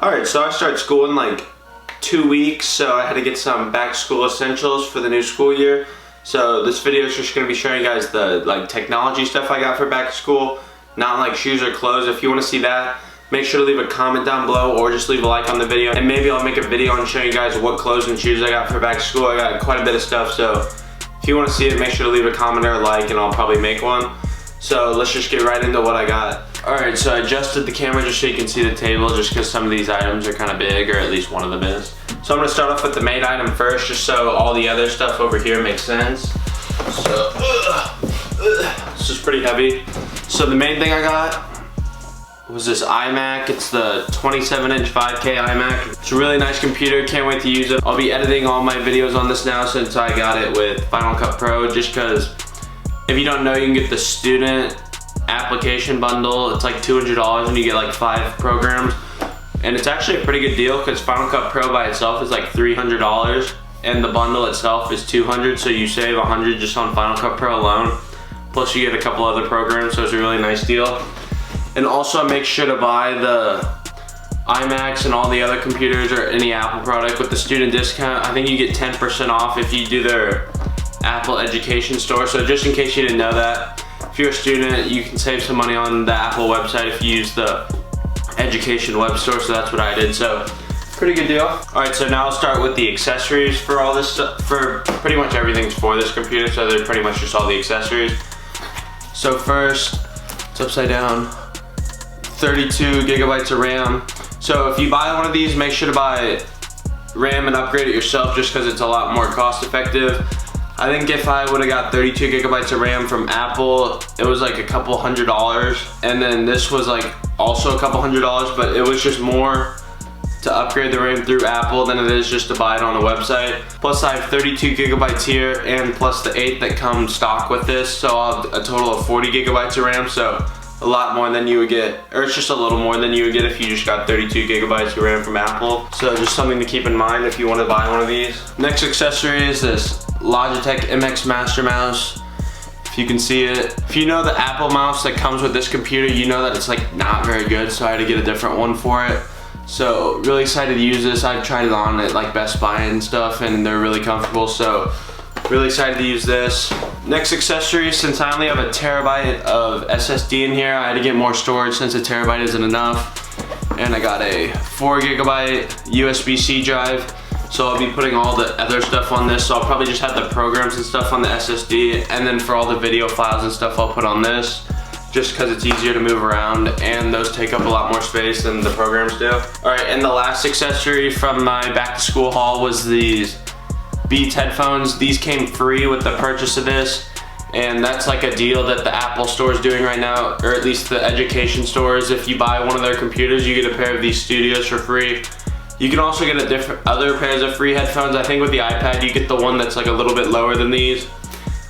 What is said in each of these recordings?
Alright, so I start school in like 2 weeks, so I had to get some back to school essentials for the new school year. So this video is just going to be showing you guys the technology stuff I got for back to school, not like shoes or clothes. If you want to see that, make sure to leave a comment down below or just leave a like on the video, and maybe I'll make a video on showing you guys what clothes and shoes I got for back to school. I got quite a bit of stuff, so if you want to see it, make sure to leave a comment or a like and I'll probably make one. So let's just get right into what I got. Alright, so I adjusted the camera just so you can see the table, just because some of these items are kind of big, or at least one of them is. So I'm going to start off with the main item first, just so all the other stuff over here makes sense. So, this is pretty heavy. So the main thing I got was this iMac. It's the 27-inch 5K iMac. It's a really nice computer, can't wait to use it. I'll be editing all my videos on this now since I got it with Final Cut Pro, just because if you don't know, you can get the student application bundle. It's like $200 and you get like 5 programs. And it's actually a pretty good deal because Final Cut Pro by itself is like $300 and the bundle itself is $200, so you save $100 just on Final Cut Pro alone. Plus you get a couple other programs, so it's a really nice deal. And also make sure to buy the iMacs and all the other computers or any Apple product with the student discount. I think you get 10% off if you do their Apple education store. So just in case you didn't know that, if you're a student, you can save some money on the Apple website if you use the education web store, so that's what I did. So pretty good deal. Alright, so now I'll start with the accessories for all this stuff. For pretty much everything's for this computer, so they're pretty much just all the accessories. So first, it's upside down, 32 gigabytes of RAM. So if you buy one of these, make sure to buy RAM and upgrade it yourself, just because it's a lot more cost effective. I think if I would have got 32 gigabytes of RAM from Apple, it was like a couple $100s, and then this was like also a couple $100s, but it was just more to upgrade the RAM through Apple than it is just to buy it on the website. Plus I have 32 gigabytes here, and plus the 8 that come stock with this, so I'll have a total of 40 gigabytes of RAM, so a lot more than you would get, or it's just a little more than you would get if you just got 32 gigabytes of RAM from Apple. So just something to keep in mind if you want to buy one of these. Next accessory is this Logitech MX Master Mouse. If you can see it. If you know the Apple mouse that comes with this computer, you know that it's like not very good, so I had to get a different one for it. So really excited to use this. I've tried it on at like Best Buy and stuff, and they're really comfortable, so really excited to use this. Next accessory, since I only have a terabyte of SSD in here, I had to get more storage since a terabyte isn't enough. And I got a 4 gigabyte USB-C drive. So I'll be putting all the other stuff on this, so I'll probably just have the programs and stuff on the SSD, and then for all the video files and stuff I'll put on this, just because it's easier to move around, and those take up a lot more space than the programs do. Alright, and the last accessory from my back to school haul was these Beats headphones. These came free with the purchase of this, and that's like a deal that the Apple store is doing right now, or at least the education stores. If you buy one of their computers, you get a pair of these Studios for free. You can also get other pairs of free headphones. I think with the iPad you get the one that's like a little bit lower than these,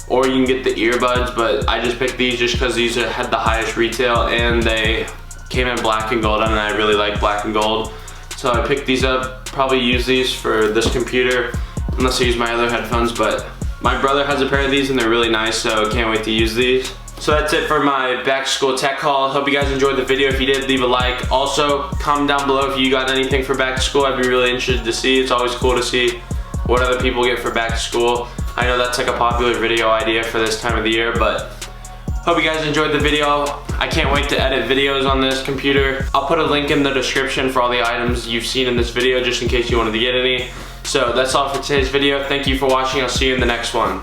or you can get the earbuds, but I just picked these just because these had the highest retail and they came in black and gold, and I really like black and gold. So I picked these up, probably use these for this computer unless I use my other headphones, but my brother has a pair of these and they're really nice, so can't wait to use these. So that's it for my back to school tech haul. Hope you guys enjoyed the video. If you did, leave a like. Also, comment down below if you got anything for back to school. I'd be really interested to see. It's always cool to see what other people get for back to school. I know that's like a popular video idea for this time of the year, but hope you guys enjoyed the video. I can't wait to edit videos on this computer. I'll put a link in the description for all the items you've seen in this video, just in case you wanted to get any. So that's all for today's video. Thank you for watching. I'll see you in the next one.